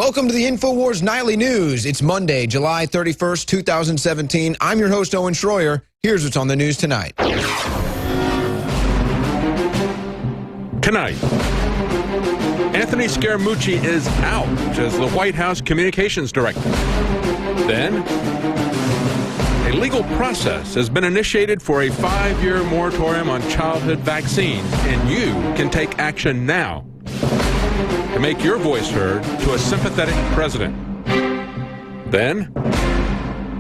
Welcome to the Infowars Nightly News. It's Monday, July 31st, 2017. I'm your host, Owen Schroyer. Here's what's on the news tonight. Tonight, Anthony Scaramucci is out as the White House Communications Director. Then, a legal process has been initiated for a 5-year moratorium on childhood vaccines, and you can take action now to make your voice heard to a sympathetic president. Then,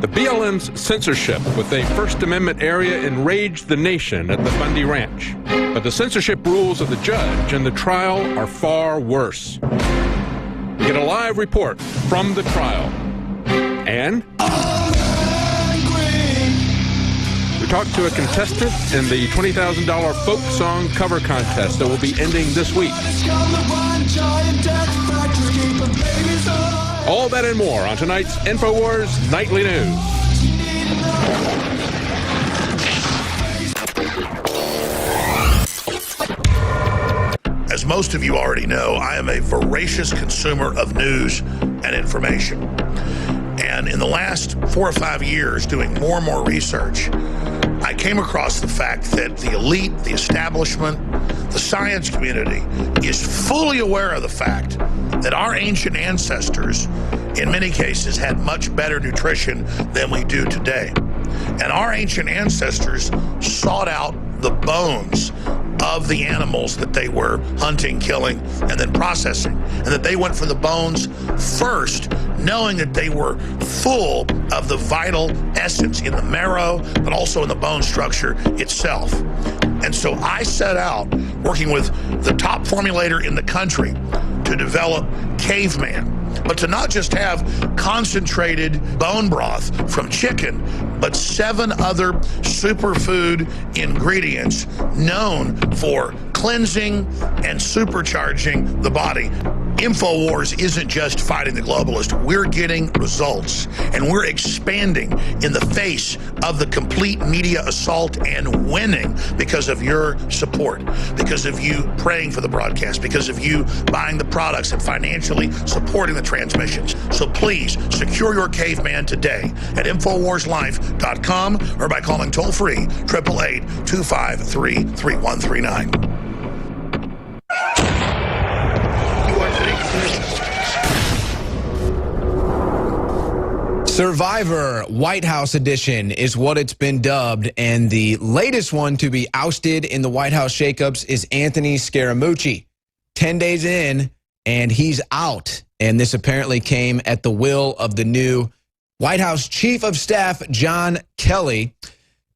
the BLM's censorship with a First Amendment area enraged the nation at the Bundy Ranch. But the censorship rules of the judge and the trial are far worse. We get a live report from the trial. And we talked to a contestant in the $20,000 folk song cover contest that will be ending this week. All that and more on tonight's Infowars Nightly News. As most of you already know, I am a voracious consumer of news and information. And in the last 4 or 5 years, doing more and more research, I came across the fact that the elite, the establishment, the science community is fully aware of the fact that our ancient ancestors, in many cases, had much better nutrition than we do today. And our ancient ancestors sought out the bones of the animals that they were hunting, killing, and then processing. And that they went for the bones first, knowing that they were full of the vital essence in the marrow, but also in the bone structure itself. And so I set out, working with the top formulator in the country, to develop Caveman. But to not just have concentrated bone broth from chicken, but 7 other superfood ingredients known for cleansing and supercharging the body. Infowars isn't just fighting the globalist. We're getting results, and we're expanding in the face of the complete media assault and winning because of your support, because of you praying for the broadcast, because of you buying the products and financially supporting the transmissions. So please secure your Caveman today at InfoWarsLife.com or by calling toll-free 888-253-3139. Survivor White House edition is what it's been dubbed, and the latest one to be ousted in the White House shakeups is Anthony Scaramucci. 10 days in, and he's out. And this apparently came at the will of the new White House Chief of Staff, John Kelly.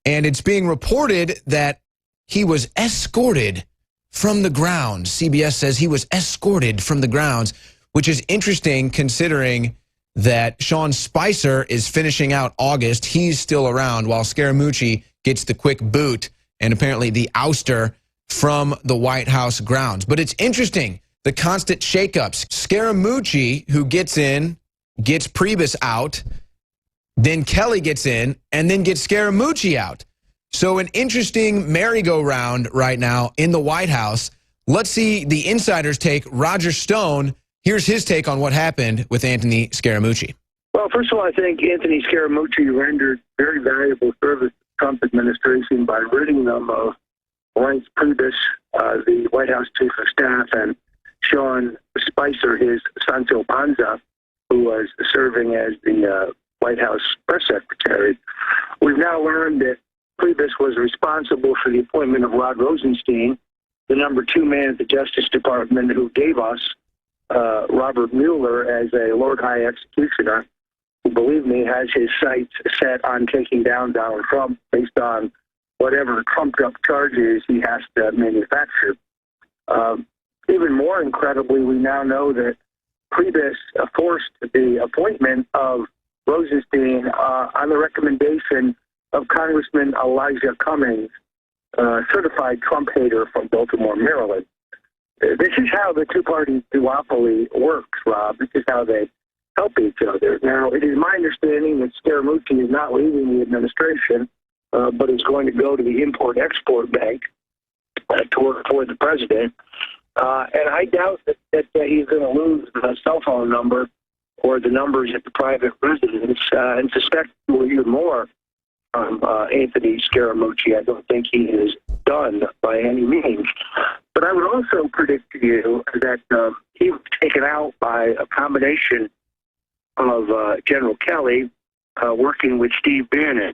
And it's being reported that he was escorted from the grounds. CBS says he was escorted from the grounds, which is interesting considering that Sean Spicer is finishing out August. He's still around while Scaramucci gets the quick boot and apparently the ouster from the White House grounds. But it's interesting, the constant shakeups. Scaramucci, who gets in, gets Priebus out, then Kelly gets in, and then gets Scaramucci out. So an interesting merry-go-round right now in the White House. Let's see the insider's take. Roger Stone, here's his take on what happened with Anthony Scaramucci. Well, first of all, I think Anthony Scaramucci rendered very valuable service to the Trump administration by ridding them of Lawrence Priebus, the White House Chief of Staff, and Sean Spicer, his Sancho Panza, who was serving as the White House press secretary. We've now learned that Priebus was responsible for the appointment of Rod Rosenstein, the number 2 man at the Justice Department, who gave us Robert Mueller as a Lord High Executioner, who, believe me, has his sights set on taking down Donald Trump based on whatever trumped-up charges he has to manufacture. Even more incredibly, we now know that Priebus forced the appointment of Rosenstein on the recommendation of Congressman Elijah Cummings, certified Trump hater from Baltimore, Maryland. This is how the two-party duopoly works, Rob. This is how they help each other. Now, it is my understanding that Scaramucci is not leaving the administration, but is going to go to the Import-Export Bank to work for the president. And I doubt that he's going to lose the cell phone number or the numbers at the private residence, and suspect we'll hear more from Anthony Scaramucci. I don't think he is done by any means. But I would also predict to you that he was taken out by a combination of General Kelly working with Steve Bannon.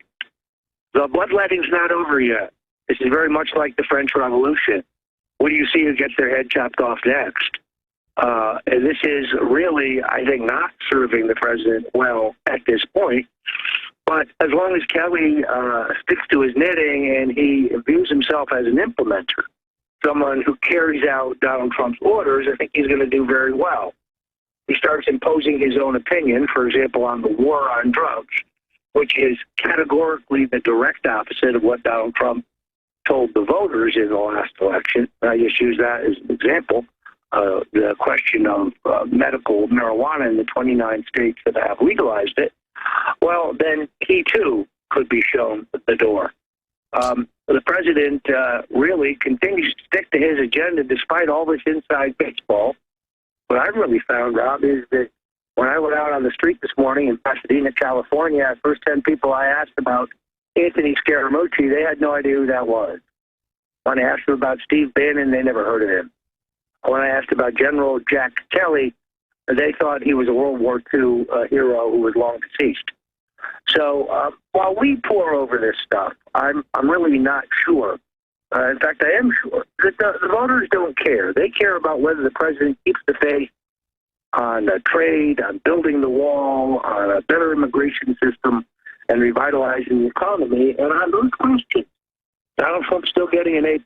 The bloodletting's not over yet. This is very much like the French Revolution. What do you see who gets their head chopped off next? And this is really, I think, not serving the president well at this point. But as long as Kelly sticks to his knitting and he views himself as an implementer, someone who carries out Donald Trump's orders, I think he's going to do very well. He starts imposing his own opinion, for example, on the war on drugs, which is categorically the direct opposite of what Donald Trump told the voters in the last election. I just use that as an example. The question of medical marijuana in the 29 states that have legalized it, well, then he too could be shown the door. The president really continues to stick to his agenda despite all this inside baseball. What I really found, Rob, is that when I went out on the street this morning in Pasadena, California, the first 10 people I asked about Anthony Scaramucci, they had no idea who that was. When I asked them about Steve Bannon, they never heard of him. When I asked about General Jack Kelly, they thought he was a World War II hero who was long deceased. So while we pour over this stuff, I'm really not sure. In fact, I am sure that the voters don't care. They care about whether the president keeps the faith on trade, on building the wall, on a better immigration system, and revitalizing the economy. And on those questions, Donald Trump's still getting an A+.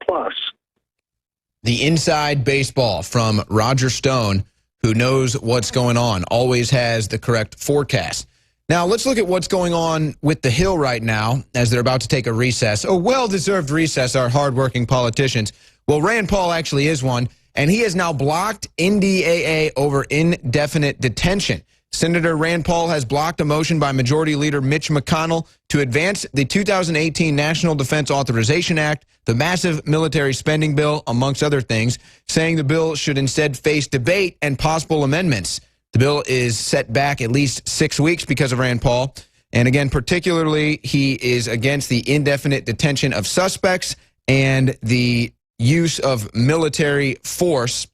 The inside baseball from Roger Stone, who knows what's going on, always has the correct forecast. Now, let's look at what's going on with the Hill right now as they're about to take a recess. A well-deserved recess, our hardworking politicians. Well, Rand Paul actually is one, and he has now blocked NDAA over indefinite detention. Senator Rand Paul has blocked a motion by Majority Leader Mitch McConnell to advance the 2018 National Defense Authorization Act, the massive military spending bill, amongst other things, saying the bill should instead face debate and possible amendments. The bill is set back at least 6 weeks because of Rand Paul. And again, particularly, he is against the indefinite detention of suspects and the use of military force.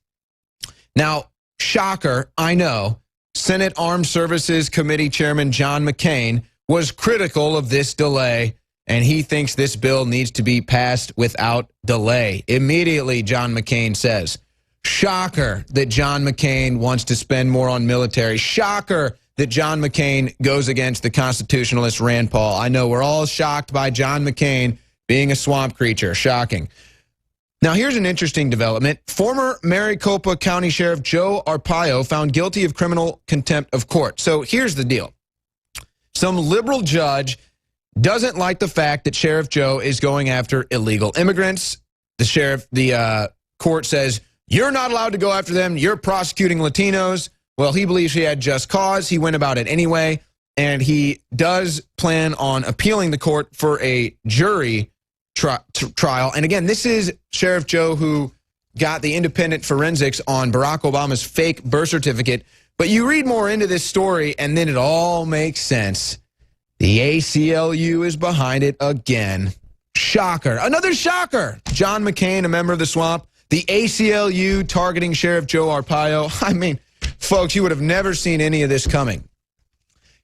Now, shocker, I know, Senate Armed Services Committee Chairman John McCain was critical of this delay, and he thinks this bill needs to be passed without delay. Immediately, John McCain says, shocker that John McCain wants to spend more on military. Shocker that John McCain goes against the constitutionalist Rand Paul. I know we're all shocked by John McCain being a swamp creature. Shocking. Now, here's an interesting development. Former Maricopa County Sheriff Joe Arpaio found guilty of criminal contempt of court. So here's the deal. Some liberal judge doesn't like the fact that Sheriff Joe is going after illegal immigrants. The court says, you're not allowed to go after them. You're prosecuting Latinos. Well, he believes he had just cause. He went about it anyway. And he does plan on appealing the court for a jury trial. And again, this is Sheriff Joe who got the independent forensics on Barack Obama's fake birth certificate. But you read more into this story, and then it all makes sense. The ACLU is behind it again. Shocker. Another shocker. John McCain, a member of the swamp. The ACLU targeting Sheriff Joe Arpaio. I mean, folks, you would have never seen any of this coming.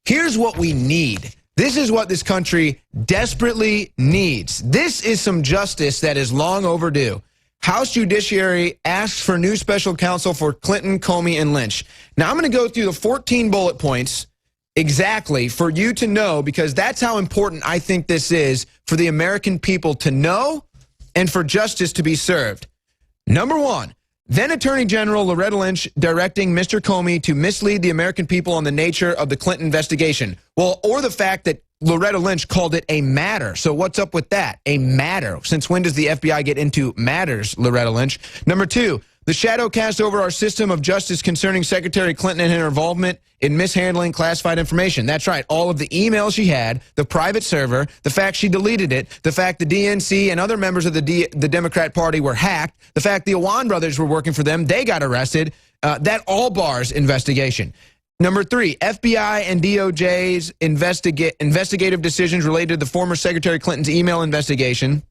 Here's what we need. This is what this country desperately needs. This is some justice that is long overdue. House Judiciary asks for new special counsel for Clinton, Comey, and Lynch. Now, I'm going to go through the 14 bullet points exactly for you to know, because that's how important I think this is for the American people to know and for justice to be served. Number one, then Attorney General Loretta Lynch directing Mr. Comey to mislead the American people on the nature of the Clinton investigation. Well, or the fact that Loretta Lynch called it a matter. So what's up with that? A matter. Since when does the FBI get into matters, Loretta Lynch? Number two, the shadow cast over our system of justice concerning Secretary Clinton and her involvement in mishandling classified information. That's right, all of the emails she had, the private server, the fact she deleted it, the fact the DNC and other members of the Democrat Party were hacked, the fact the Awan brothers were working for them, they got arrested, that all bars investigation. Number 3, FBI and DOJ's investigative decisions related to the former Secretary Clinton's email investigation,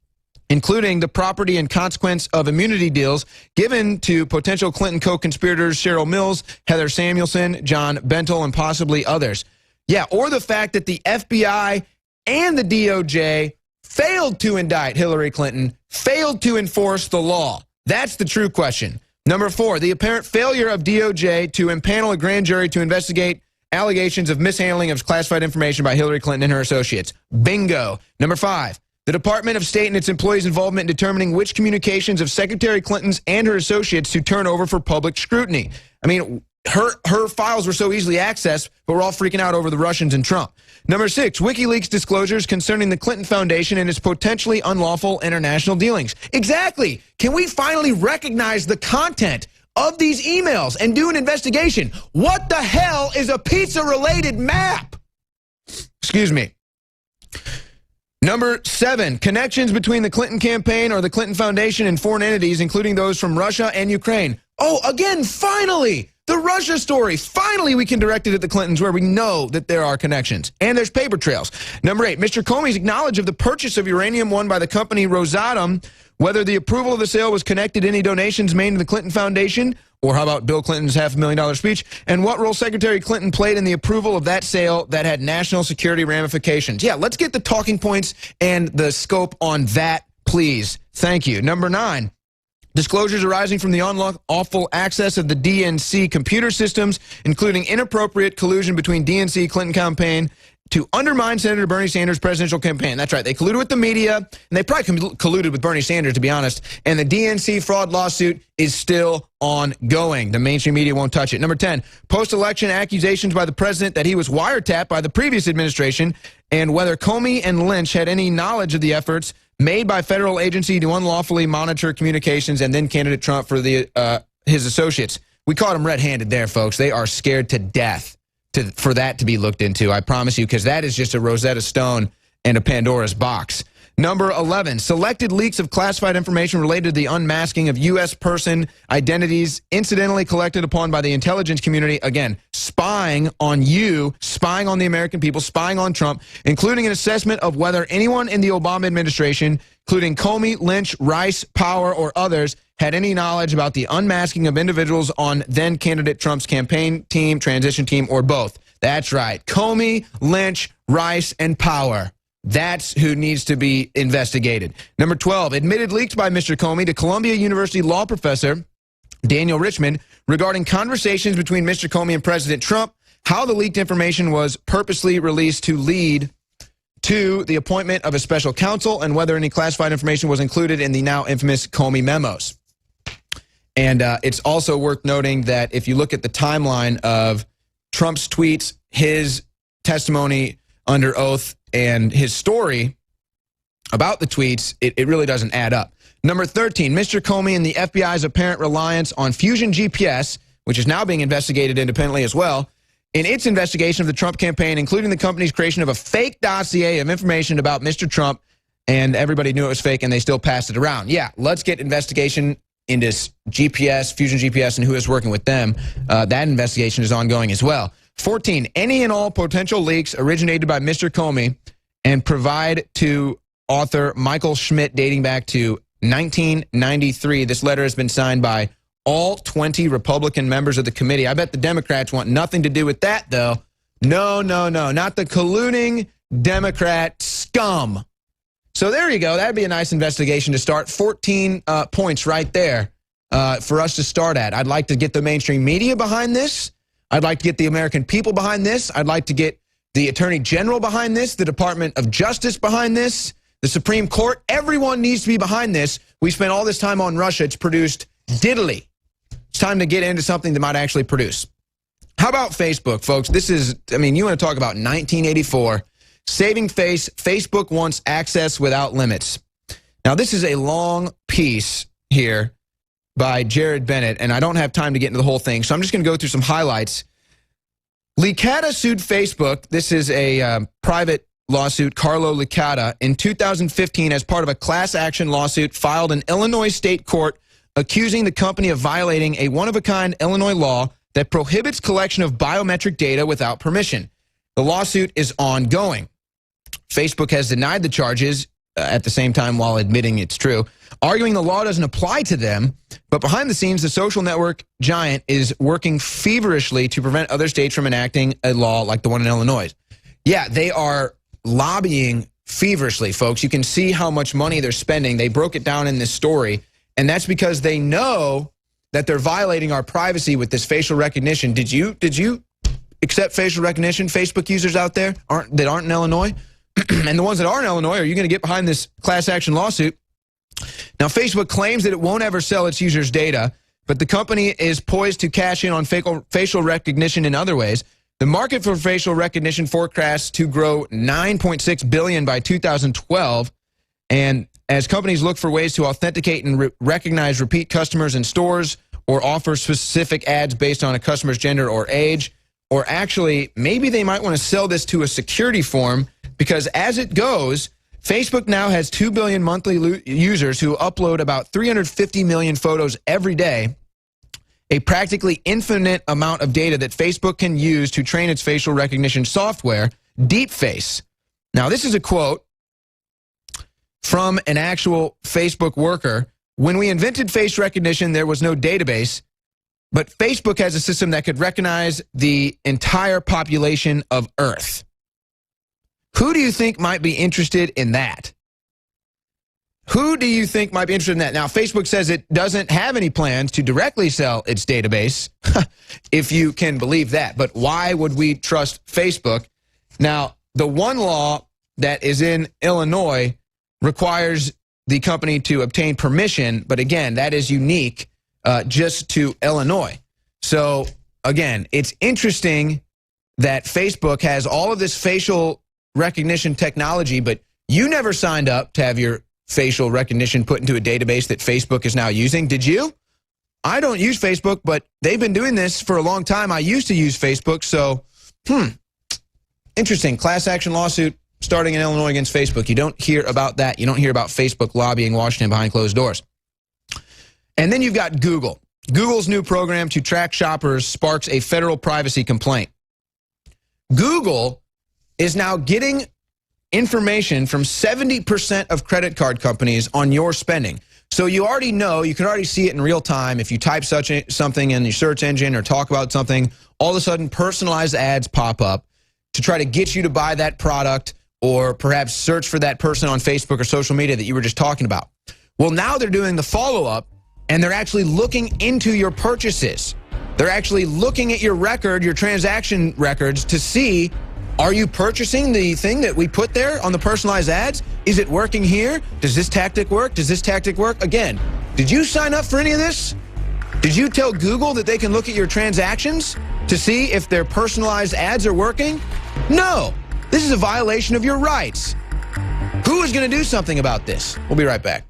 including the property and consequence of immunity deals given to potential Clinton co-conspirators Cheryl Mills, Heather Samuelson, John Bentel, and possibly others. Yeah, or the fact that the FBI and the DOJ failed to indict Hillary Clinton, failed to enforce the law. That's the true question. Number 4, the apparent failure of DOJ to impanel a grand jury to investigate allegations of mishandling of classified information by Hillary Clinton and her associates. Bingo. Number 5, the Department of State and its employees' involvement in determining which communications of Secretary Clinton's and her associates to turn over for public scrutiny. I mean, her files were so easily accessed, but we're all freaking out over the Russians and Trump. Number 6, WikiLeaks disclosures concerning the Clinton Foundation and its potentially unlawful international dealings. Exactly. Can we finally recognize the content of these emails and do an investigation? What the hell is a pizza-related map? Excuse me. Number 7, connections between the Clinton campaign or the Clinton Foundation and foreign entities, including those from Russia and Ukraine. Oh, again, finally, the Russia story. Finally, we can direct it at the Clintons where we know that there are connections. And there's paper trails. Number 8, Mr. Comey's acknowledged of the purchase of uranium won by the company Rosatom, whether the approval of the sale was connected to any donations made to the Clinton Foundation, or how about Bill Clinton's $500,000 speech, and what role Secretary Clinton played in the approval of that sale that had national security ramifications. Yeah, let's get the talking points and the scope on that, please. Thank you. Number 9, disclosures arising from the unlawful access of the DNC computer systems, including inappropriate collusion between DNC Clinton campaign to undermine Senator Bernie Sanders' presidential campaign. That's right. They colluded with the media, and they probably colluded with Bernie Sanders, to be honest. And the DNC fraud lawsuit is still ongoing. The mainstream media won't touch it. Number 10, post-election accusations by the president that he was wiretapped by the previous administration, and whether Comey and Lynch had any knowledge of the efforts made by federal agency to unlawfully monitor communications and then candidate Trump for his associates. We caught them red-handed there, folks. They are scared to death for that to be looked into, I promise you, because that is just a Rosetta Stone and a Pandora's box. Number 11, selected leaks of classified information related to the unmasking of U.S. person identities incidentally collected upon by the intelligence community, again, spying on you, spying on the American people, spying on Trump, including an assessment of whether anyone in the Obama administration, including Comey, Lynch, Rice, Power, or others, had any knowledge about the unmasking of individuals on then-candidate Trump's campaign team, transition team, or both. That's right. Comey, Lynch, Rice, and Power. That's who needs to be investigated. Number 12, admitted leaks by Mr. Comey to Columbia University law professor Daniel Richmond regarding conversations between Mr. Comey and President Trump, how the leaked information was purposely released to lead to the appointment of a special counsel, and whether any classified information was included in the now infamous Comey memos. And it's also worth noting that if you look at the timeline of Trump's tweets, his testimony under oath, and his story about the tweets, it really doesn't add up. Number 13, Mr. Comey and the FBI's apparent reliance on Fusion GPS, which is now being investigated independently as well, in its investigation of the Trump campaign, including the company's creation of a fake dossier of information about Mr. Trump, and everybody knew it was fake and they still passed it around. Yeah, let's get investigation into GPS, Fusion GPS, and who is working with them. That investigation is ongoing as well. 14, any and all potential leaks originated by Mr. Comey and provide to author Michael Schmidt dating back to 1993. This letter has been signed by all 20 Republican members of the committee. I bet the Democrats want nothing to do with that, though. No, no, no, not the colluding Democrat scum. So there you go. That'd be a nice investigation to start. 14 points right there for us to start at. I'd like to get the mainstream media behind this. I'd like to get the American people behind this. I'd like to get the Attorney General behind this, the Department of Justice behind this, the Supreme Court. Everyone needs to be behind this. We spent all this time on Russia. It's produced diddly. It's time to get into something that might actually produce. How about Facebook, folks? This is, I mean, you want to talk about 1984. Saving face, Facebook wants access without limits. Now, this is a long piece here by Jared Bennett, and I don't have time to get into the whole thing, so I'm just going to go through some highlights. Licata sued Facebook. This is a private lawsuit, Carlo Licata, in 2015 as part of a class action lawsuit filed in Illinois state court accusing the company of violating a one-of-a-kind Illinois law that prohibits collection of biometric data without permission. The lawsuit is ongoing. Facebook has denied the charges at the same time while admitting it's true, arguing the law doesn't apply to them, but behind the scenes, the social network giant is working feverishly to prevent other states from enacting a law like the one in Illinois. Yeah, they are lobbying feverishly, folks. You can see how much money they're spending. They broke it down in this story, and that's because they know that they're violating our privacy with this facial recognition. Did you accept facial recognition, Facebook users out there that aren't in Illinois? And the ones that are in Illinois, are you going to get behind this class action lawsuit? Now, Facebook claims that it won't ever sell its users' data, but the company is poised to cash in on facial recognition in other ways. The market for facial recognition forecasts to grow $9.6 billion by 2012, and as companies look for ways to authenticate and recognize repeat customers in stores or offer specific ads based on a customer's gender or age, or actually, maybe they might want to sell this to a security firm, because as it goes, Facebook now has 2 billion monthly users who upload about 350 million photos every day, a practically infinite amount of data that Facebook can use to train its facial recognition software, DeepFace. Now, this is a quote from an actual Facebook worker. When we invented face recognition, there was no database, but Facebook has a system that could recognize the entire population of Earth. Who do you think might be interested in that? Who do you think might be interested in that? Now, Facebook says it doesn't have any plans to directly sell its database, if you can believe that. But why would we trust Facebook? Now, the one law that is in Illinois requires the company to obtain permission, but again, that is unique just to Illinois. So, again, it's interesting that Facebook has all of this facial recognition technology, but you never signed up to have your facial recognition put into a database that Facebook is now using. Did you? I don't use Facebook, but they've been doing this for a long time. I used to use Facebook, so, interesting. Class action lawsuit starting in Illinois against Facebook. You don't hear about that. You don't hear about Facebook lobbying Washington behind closed doors. And then you've got Google. Google's new program to track shoppers sparks a federal privacy complaint. Google is now getting information from 70% of credit card companies on your spending. So you already know, you can already see it in real time. If you type something in your search engine or talk about something, all of a sudden personalized ads pop up to try to get you to buy that product or perhaps search for that person on Facebook or social media that you were just talking about. Well, now they're doing the follow-up, and they're actually looking into your purchases. They're actually looking at your record, your transaction records, to see, are you purchasing the thing that we put there on the personalized ads? Is it working here? Does this tactic work? Does this tactic work? Again, did you sign up for any of this? Did you tell Google that they can look at your transactions to see if their personalized ads are working? No. This is a violation of your rights. Who is going to do something about this? We'll be right back.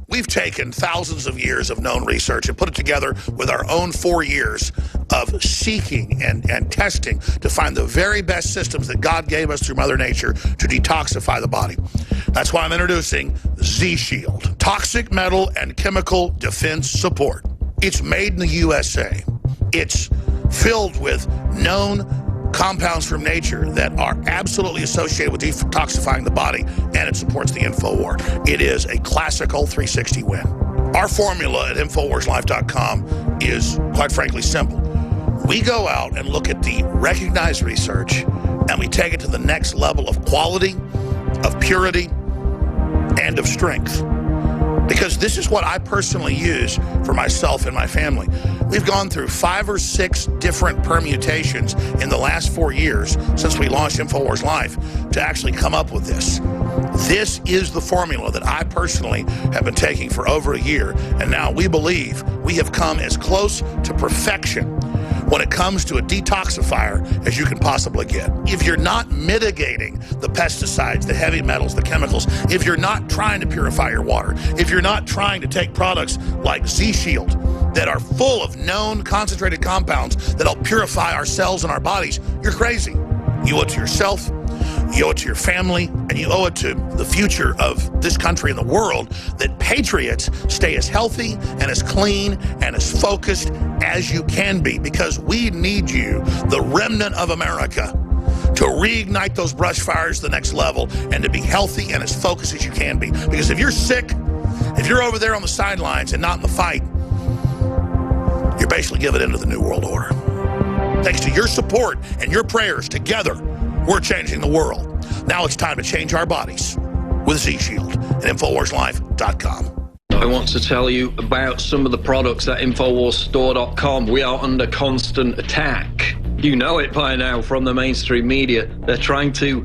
We've taken thousands of years of known research and put it together with our own 4 years of seeking and testing to find the very best systems that God gave us through Mother Nature to detoxify the body. That's why I'm introducing Z-Shield, Toxic Metal and Chemical Defense Support. It's made in the USA. It's filled with known compounds from nature that are absolutely associated with detoxifying the body, and it supports the InfoWar. It is a classical 360 win. Our formula at InfoWarsLife.com is, quite frankly, simple. We go out and look at the recognized research, and we take it to the next level of quality, of purity, and of strength. Because this is what I personally use for myself and my family. We've gone through 5 or 6 different permutations in the last 4 years since we launched Infowars Life to actually come up with this. This is the formula that I personally have been taking for over a year, and now we believe we have come as close to perfection when it comes to a detoxifier as you can possibly get. If you're not mitigating the pesticides, the heavy metals, the chemicals, if you're not trying to purify your water, if you're not trying to take products like Z-Shield that are full of known concentrated compounds that'll purify our cells and our bodies, you're crazy. You owe it to yourself, you owe it to your family, and you owe it to the future of this country and the world that patriots stay as healthy and as clean and as focused as you can be, because we need you, the remnant of America, to reignite those brush fires to the next level and to be healthy and as focused as you can be. Because if you're sick, if you're over there on the sidelines and not in the fight, you're basically giving in to the New World Order. Thanks to your support and your prayers, together, we're changing the world. Now it's time to change our bodies with Z-Shield at InfoWarsLife.com. I want to tell you about some of the products at InfoWarsStore.com. We are under constant attack. You know it by now from the mainstream media. They're trying to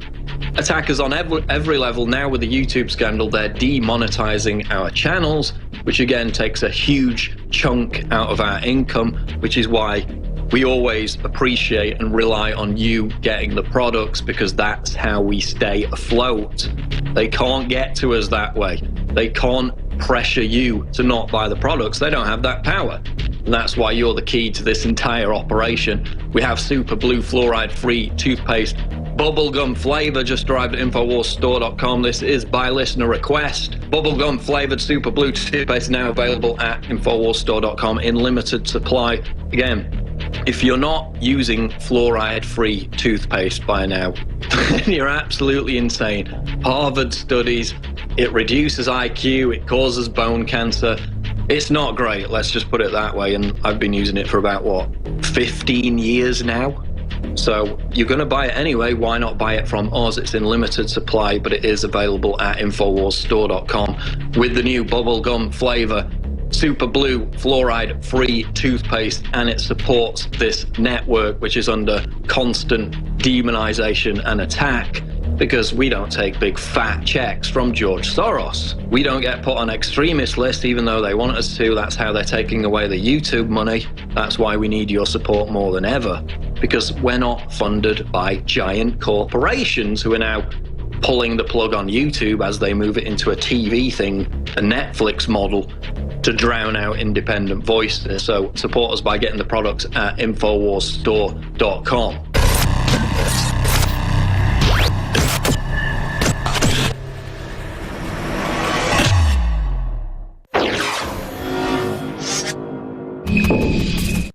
attack us on every level. Now with the YouTube scandal, they're demonetizing our channels, which again takes a huge chunk out of our income, which is why we always appreciate and rely on you getting the products, because that's how we stay afloat. They can't get to us that way. They can't pressure you to not buy the products. They don't have that power. And that's why you're the key to this entire operation. We have Super Blue fluoride-free toothpaste. Bubblegum flavor just arrived at InfoWarsStore.com. This is by listener request. Bubblegum flavored Super Blue toothpaste now available at InfoWarsStore.com in limited supply. Again, if you're not using fluoride-free toothpaste by now, then you're absolutely insane. Harvard studies, it reduces IQ, it causes bone cancer. It's not great, let's just put it that way. And I've been using it for about, 15 years now? So you're going to buy it anyway, why not buy it from us? It's in limited supply, but it is available at InfoWarsStore.com with the new bubblegum flavor Super Blue fluoride-free toothpaste, and it supports this network, which is under constant demonization and attack, because we don't take big fat checks from George Soros. We don't get put on extremist lists, even though they want us to. That's how they're taking away the YouTube money. That's why we need your support more than ever, because we're not funded by giant corporations who are now pulling the plug on YouTube as they move it into a TV thing, a Netflix model, to drown out independent voices. So support us by getting the products at InfoWarsStore.com.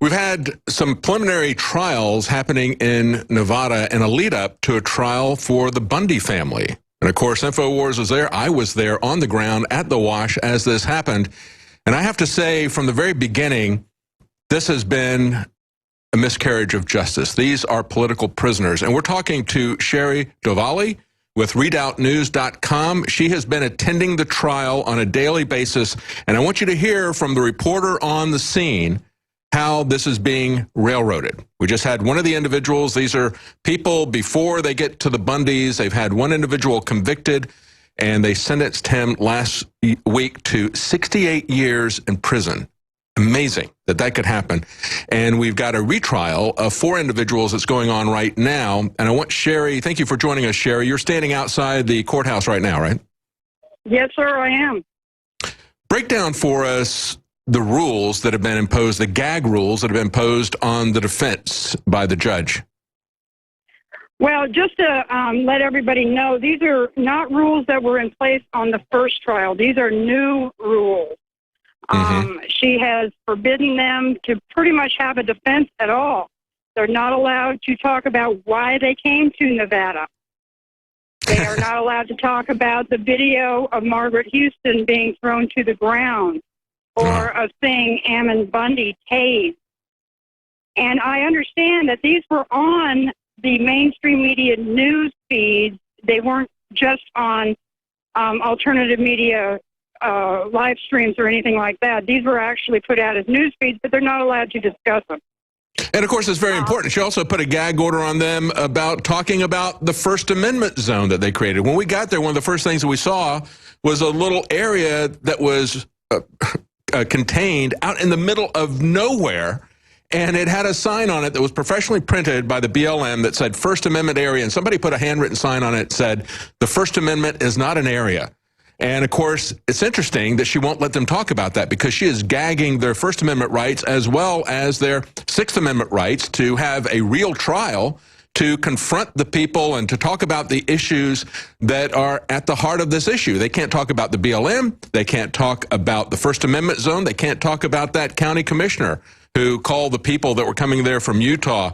We've had some preliminary trials happening in Nevada in a lead up to a trial for the Bundy family. And of course, InfoWars was there. I was there on the ground at the wash as this happened. And I have to say, from the very beginning, this has been a miscarriage of justice. These are political prisoners. And we're talking to Sherry Dovali with RedoubtNews.com. She has been attending the trial on a daily basis. And I want you to hear from the reporter on the scene how this is being railroaded. We just had one of the individuals. These are people before they get to the Bundys. They've had one individual convicted, and they sentenced him last week to 68 years in prison. Amazing that that could happen. And we've got a retrial of 4 individuals that's going on right now. And I want Sherry, thank you for joining us, Sherry. You're standing outside the courthouse right now, right? Yes, sir, I am. Break down for us the rules that have been imposed, the gag rules that have been imposed on the defense by the judge. Well, just to let everybody know, these are not rules that were in place on the first trial. These are new rules. She has forbidden them to pretty much have a defense at all. They're not allowed to talk about why they came to Nevada. They are not allowed to talk about the video of Margaret Houston being thrown to the ground or of seeing Ammon Bundy tased. And I understand that these were on the mainstream media news feeds. They weren't just on alternative media live streams or anything like that. These were actually put out as news feeds, but they're not allowed to discuss them. And, of course, it's very important. She also put a gag order on them about talking about the First Amendment zone that they created. When we got there, one of the first things that we saw was a little area that was contained out in the middle of nowhere, and it had a sign on it that was professionally printed by the BLM that said First Amendment area, and somebody put a handwritten sign on it that said, the First Amendment is not an area. And, of course, it's interesting that she won't let them talk about that because she is gagging their First Amendment rights as well as their Sixth Amendment rights to have a real trial, to confront the people and to talk about the issues that are at the heart of this issue. They can't talk about the BLM. They can't talk about the First Amendment zone. They can't talk about that county commissioner who called the people that were coming there from Utah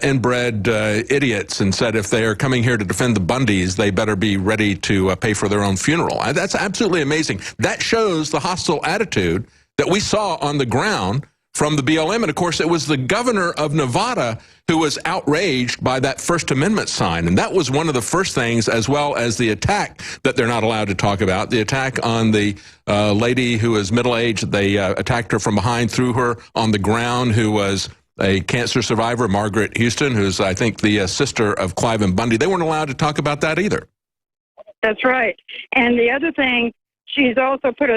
inbred idiots and said if they are coming here to defend the Bundys, they better be ready to pay for their own funeral. That's absolutely amazing. That shows the hostile attitude that we saw on the ground from the BLM. And, of course, it was the governor of Nevada who was outraged by that First Amendment sign. And that was one of the first things, as well as the attack that they're not allowed to talk about, the attack on the lady who was middle-aged. They attacked her from behind, threw her on the ground, who was a cancer survivor, Margaret Houston, who's, I think, the sister of Cliven Bundy. They weren't allowed to talk about that either. That's right. And the other thing, she's also put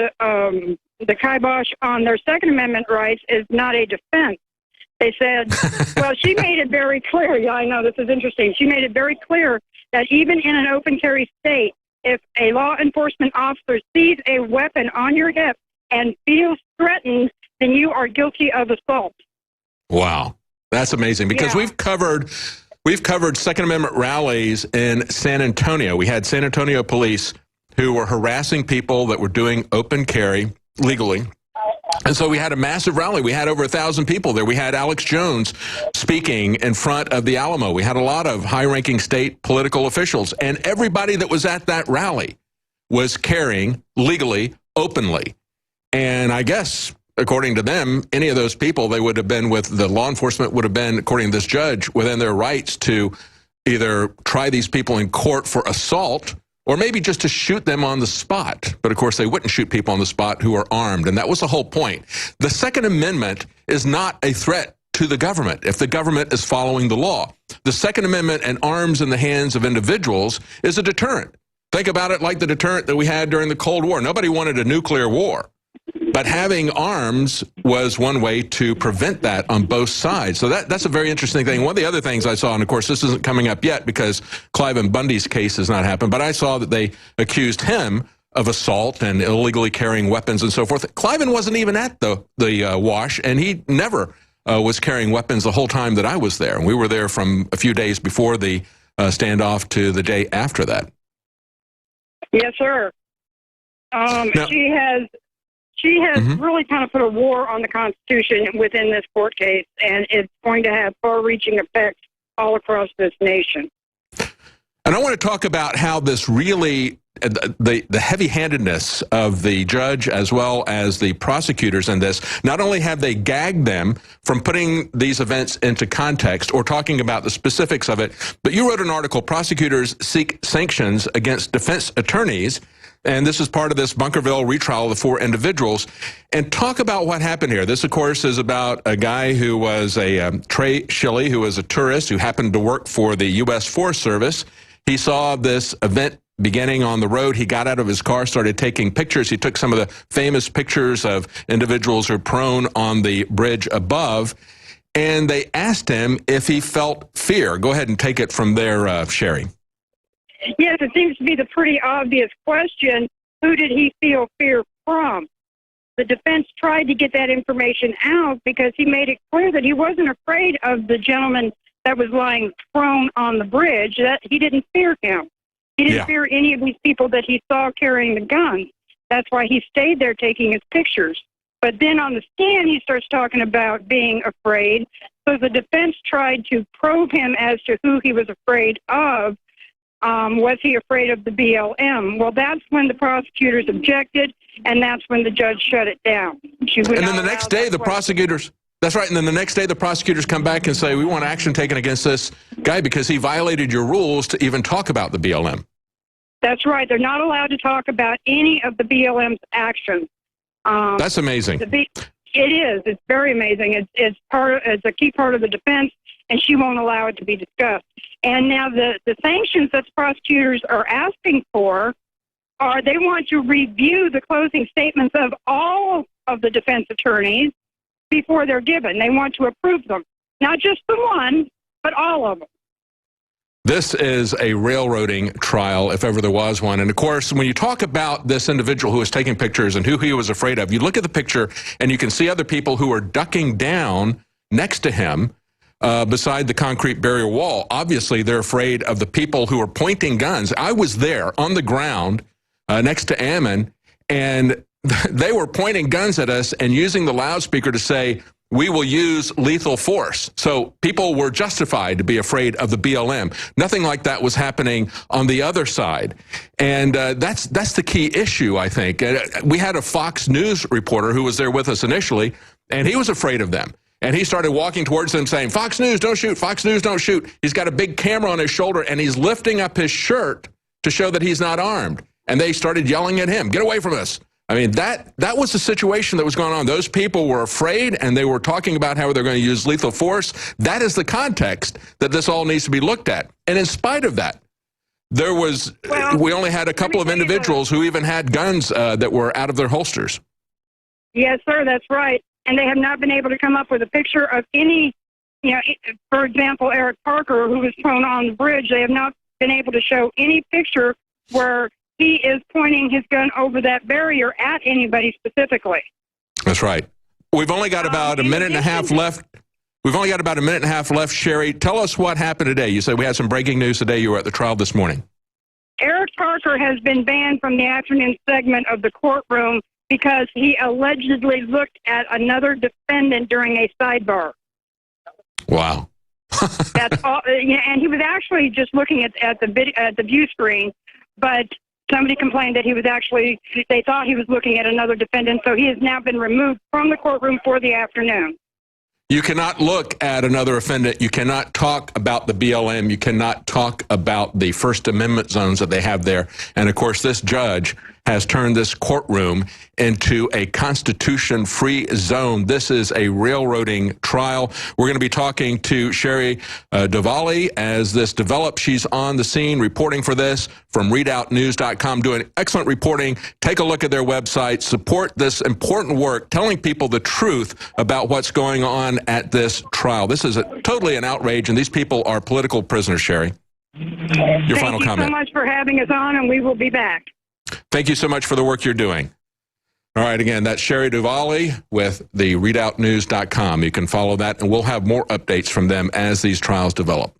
the kibosh on their Second Amendment rights is not a defense. They said, well, she made it very clear. Yeah, I know, this is interesting. She made it very clear that even in an open carry state, if a law enforcement officer sees a weapon on your hip and feels threatened, then you are guilty of assault. Wow. That's amazing because we've covered Second Amendment rallies in San Antonio. We had San Antonio police who were harassing people that were doing open carry legally. And so we had a massive rally. We had over 1,000 people there. We had Alex Jones speaking in front of the Alamo. We had a lot of high-ranking state political officials. And everybody that was at that rally was carrying legally, openly. And I guess, according to them, any of those people, they would have been with, the law enforcement would have been, according to this judge, within their rights to either try these people in court for assault or maybe just to shoot them on the spot. But, of course, they wouldn't shoot people on the spot who are armed, and that was the whole point. The Second Amendment is not a threat to the government if the government is following the law. The Second Amendment and arms in the hands of individuals is a deterrent. Think about it like the deterrent that we had during the Cold War. Nobody wanted a nuclear war. But having arms was one way to prevent that on both sides. So that's a very interesting thing. One of the other things I saw, and of course this isn't coming up yet because Cliven Bundy's case has not happened, but I saw that they accused him of assault and illegally carrying weapons and so forth. Cliven wasn't even at the wash, and he never was carrying weapons the whole time that I was there. And we were there from a few days before the standoff to the day after that. Yes, sir. Now, She has really kind of put a war on the Constitution within this court case, and it's going to have far-reaching effects all across this nation. And I want to talk about how this really, the heavy-handedness of the judge as well as the prosecutors in this, not only have they gagged them from putting these events into context or talking about the specifics of it, but you wrote an article, Prosecutors Seek Sanctions Against Defense Attorneys, and this is part of this Bunkerville retrial of the 4 individuals. And talk about what happened here. This, of course, is about a guy who was Trey Shilley, who was a tourist who happened to work for the U.S. Forest Service. He saw this event beginning on the road. He got out of his car, started taking pictures. He took some of the famous pictures of individuals who are prone on the bridge above. And they asked him if he felt fear. Go ahead and take it from there, Sherry. Yes, it seems to be the pretty obvious question. Who did he feel fear from? The defense tried to get that information out because he made it clear that he wasn't afraid of the gentleman that was lying prone on the bridge, that he didn't fear him. He didn't fear any of these people that he saw carrying the guns. That's why he stayed there taking his pictures. But then on the stand, he starts talking about being afraid. So the defense tried to probe him as to who he was afraid of. Was he afraid of the BLM? Well, that's when the prosecutors objected, and that's when the judge shut it down. And then the next day, the prosecutors... That's right, and then the next day, the prosecutors come back and say, we want action taken against this guy because he violated your rules to even talk about the BLM. That's right. They're not allowed to talk about any of the BLM's actions. That's amazing. It is. It's very amazing. It's a key part of the defense, and she won't allow it to be discussed. And now the sanctions that prosecutors are asking for are they want to review the closing statements of all of the defense attorneys before they're given. They want to approve them, not just the one, but all of them. This is a railroading trial, if ever there was one. And of course, when you talk about this individual who was taking pictures and who he was afraid of, you look at the picture and you can see other people who are ducking down next to him beside the concrete barrier wall. Obviously, they're afraid of the people who are pointing guns. I was there on the ground next to Ammon, and they were pointing guns at us and using the loudspeaker to say, "We will use lethal force." So people were justified to be afraid of the BLM. Nothing like that was happening on the other side. And that's the key issue, I think. We had a Fox News reporter who was there with us initially, and he was afraid of them. And he started walking towards them saying, "Fox News, don't shoot. Fox News, don't shoot." He's got a big camera on his shoulder, and he's lifting up his shirt to show that he's not armed. And they started yelling at him, "Get away from us." I mean, that was the situation that was going on. Those people were afraid, and they were talking about how they're going to use lethal force. That is the context that this all needs to be looked at. And in spite of that, we only had a couple of individuals who even had guns that were out of their holsters. Yes, sir, that's right. And they have not been able to come up with a picture of any, for example, Eric Parker, who was thrown on the bridge. They have not been able to show any picture where he is pointing his gun over that barrier at anybody specifically. That's right. We've only got about a minute and a half left. We've only got about a minute and a half left. Sherry, tell us what happened today. You said we had some breaking news today. You were at the trial this morning. Eric Parker has been banned from the afternoon segment of the courtroom because he allegedly looked at another defendant during a sidebar. Wow. That's all. And he was actually just looking at the view screen, but somebody complained that they thought he was looking at another defendant, so he has now been removed from the courtroom for the afternoon. You cannot look at another offendant. You cannot talk about the BLM. You cannot talk about the First Amendment zones that they have there. And, of course, this judge has turned this courtroom into a Constitution-free zone. This is a railroading trial. We're going to be talking to Sherry Duvally as this develops. She's on the scene reporting for this from RedoubtNews.com, doing excellent reporting. Take a look at their website. Support this important work, telling people the truth about what's going on at this trial. This is totally an outrage, and these people are political prisoners, Sherry. Your final comment. Thank you so much for having us on, and we will be back. Thank you so much for the work you're doing. All right, again, that's Sherry Duvally with the RedoubtNews.com. You can follow that, and we'll have more updates from them as these trials develop.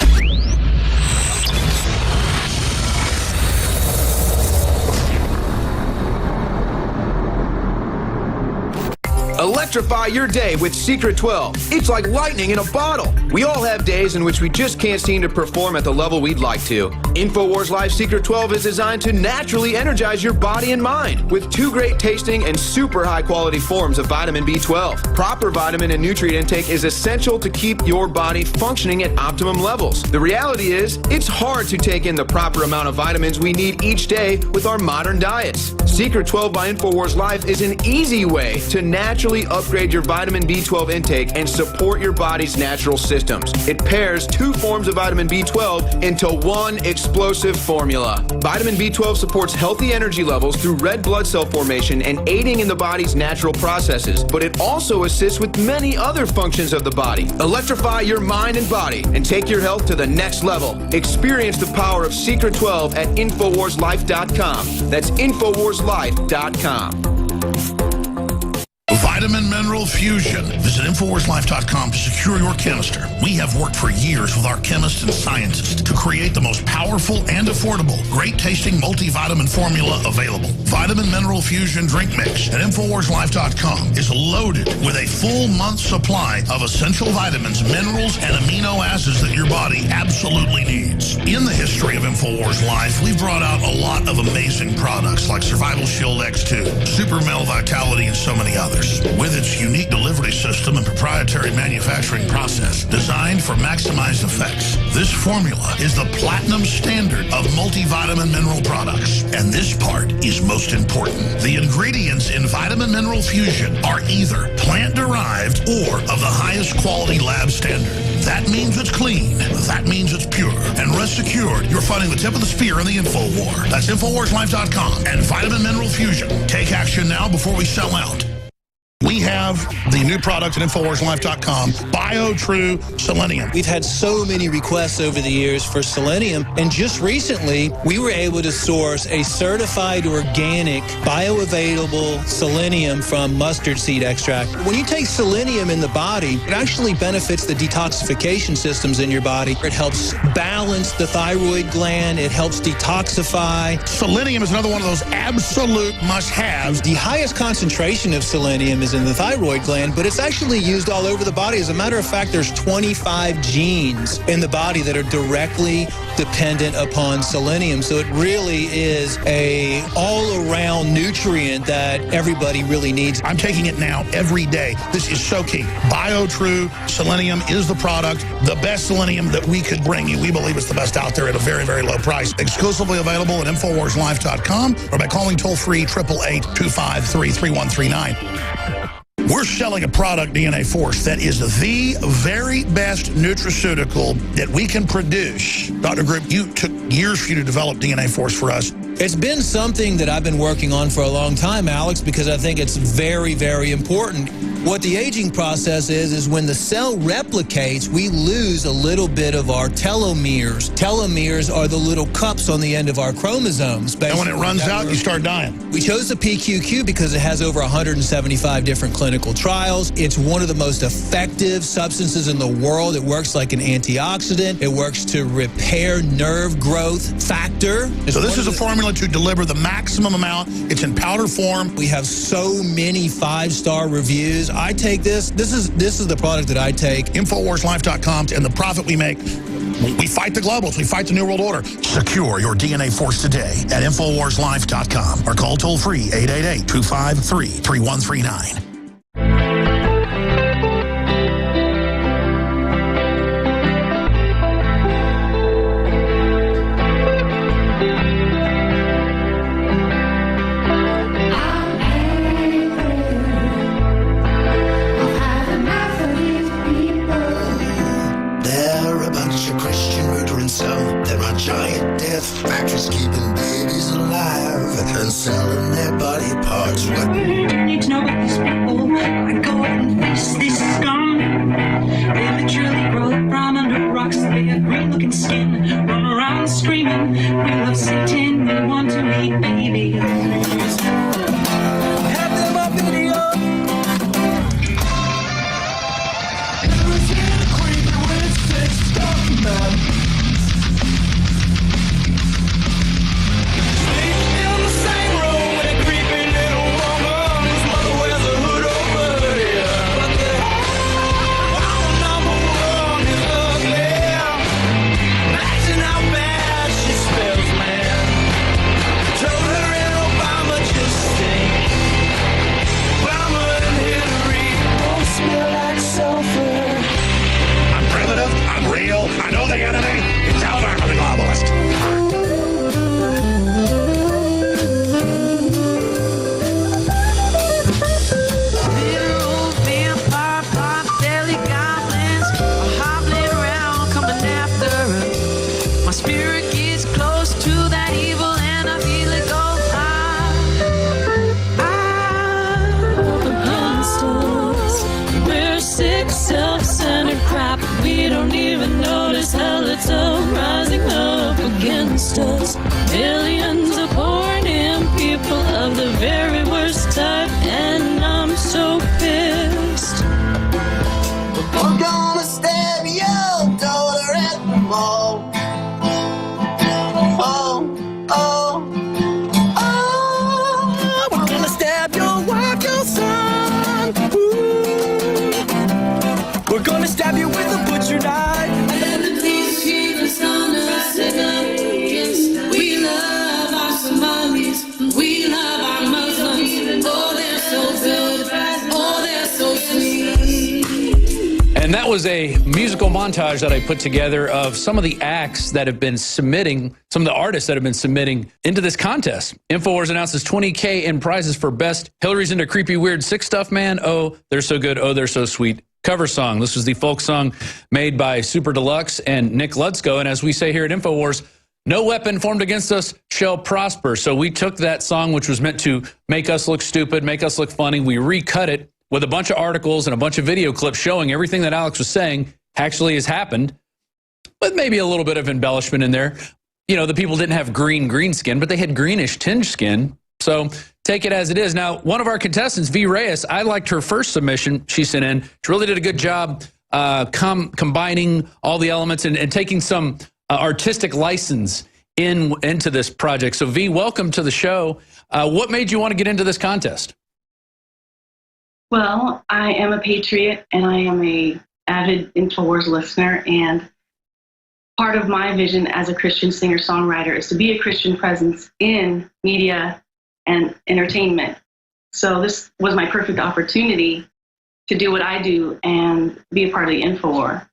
Electrify your day with Secret 12. It's like lightning in a bottle. We all have days in which we just can't seem to perform at the level we'd like to. Infowars Life Secret 12 is designed to naturally energize your body and mind with 2 great tasting and super high quality forms of vitamin B12. Proper vitamin and nutrient intake is essential to keep your body functioning at optimum levels. The reality is, it's hard to take in the proper amount of vitamins we need each day with our modern diets. Secret 12 by Infowars Life is an easy way to naturally upgrade your vitamin B12 intake and support your body's natural systems. It pairs 2 forms of vitamin B12 into one explosive formula. Vitamin B12 supports healthy energy levels through red blood cell formation and aiding in the body's natural processes, but it also assists with many other functions of the body. Electrify your mind and body and take your health to the next level. Experience the power of Secret 12 at InfoWarsLife.com. That's InfoWarsLife.com. Vitamin Mineral Fusion. Visit InfoWarsLife.com to secure your canister. We have worked for years with our chemists and scientists to create the most powerful and affordable, great-tasting multivitamin formula available. Vitamin Mineral Fusion Drink Mix at InfoWarsLife.com is loaded with a full month's supply of essential vitamins, minerals, and amino acids that your body absolutely needs. In the history of InfoWars Life, we've brought out a lot of amazing products like Survival Shield X2, Super Male Vitality, and so many others. With its unique delivery system and proprietary manufacturing process designed for maximized effects, this formula is the platinum standard of multivitamin mineral products. And this part is most important. The ingredients in vitamin Vitamin Mineral Fusion are either plant-derived or of the highest quality lab standard. That means it's clean. That means it's pure. And rest assured, you're fighting the tip of the spear in the info war. That's InfoWarsLife.com and Vitamin Mineral Fusion. Take action now before we sell out. We have the new product at InfoWarsLife.com, BioTrue Selenium. We've had so many requests over the years for selenium, and just recently we were able to source a certified organic, bioavailable selenium from mustard seed extract. When you take selenium in the body, it actually benefits the detoxification systems in your body. It helps balance the thyroid gland. It helps detoxify. Selenium is another one of those absolute must-haves. The highest concentration of selenium is in the thyroid gland, but it's actually used all over the body. As a matter of fact, there's 25 genes in the body that are directly dependent upon selenium. So it really is a all-around nutrient that everybody really needs. I'm taking it now every day. This is so key. BioTrue Selenium is the product, the best selenium that we could bring you. We believe it's the best out there at a very, very low price. Exclusively available at InfoWarsLife.com or by calling toll-free 888-253-3139. We're selling a product, DNA Force, that is the very best nutraceutical that we can produce. Dr. Group, you took years for you to develop DNA Force for us. It's been something that I've been working on for a long time, Alex, because I think it's very, very important. What the aging process is when the cell replicates, we lose a little bit of our telomeres. Telomeres are the little cups on the end of our chromosomes. And when it runs out, you start dying. We chose the PQQ because it has over 175 different clinical trials. It's one of the most effective substances in the world. It works like an antioxidant. It works to repair nerve growth factor. So this is a formula to deliver the maximum amount. It's in powder form. We have so many 5-star reviews. I take this. This is the product that I take. InfoWarsLife.com, and the profit we make, we fight the globals. We fight the New World Order. Secure your DNA Force today at InfoWarsLife.com or call toll-free 888-253-3139. Giant death factories keeping babies alive and selling their body parts. What you need to know about these people? I go out and face this scum. They literally grow from under rocks. They have green-looking skin, run around screaming. We love Satan. We want to eat babies. Have them on video. I know the enemy. It's out there for the globalist. Little old vampire pot belly goblins are hobbling around coming after us. My spirit gets close to that evil and I feel it go against us. We're sick, self-centered crap. We don't even notice hell, it's all rising up against us. Millions of born-in people of the very worst type, and I'm so pissed. We're gonna stab your daughter at the mall. Oh, oh, oh. We're gonna stab your wife, your son. Ooh. We're gonna stab you with a butcher knife. And the thieves keep us on us against we love. that was a musical montage that I put together of some of the acts that have been submitting, some of the artists that have been submitting into this contest. Infowars announces $20K in prizes for best Hillary's into creepy, weird, sick stuff, man. Oh, they're so good. Oh, they're so sweet. Cover song. This was the folk song made by Super Deluxe and Nick Lutzko. And as we say here at Infowars, no weapon formed against us shall prosper. So we took that song, which was meant to make us look stupid, make us look funny. We recut it with a bunch of articles and a bunch of video clips showing everything that Alex was saying actually has happened, but maybe a little bit of embellishment in there. You know, the people didn't have green skin, but they had greenish tinge skin. So take it as it is. Now, one of our contestants, V. Reyes, I liked her first submission she sent in. She really did a good job combining all the elements and taking some artistic license into this project. So, V, welcome to the show. What made you want to get into this contest? Well, I am a patriot and I am a avid Infowars listener, and part of my vision as a Christian singer-songwriter is to be a Christian presence in media and entertainment. So this was my perfect opportunity to do what I do and be a part of the Infowar.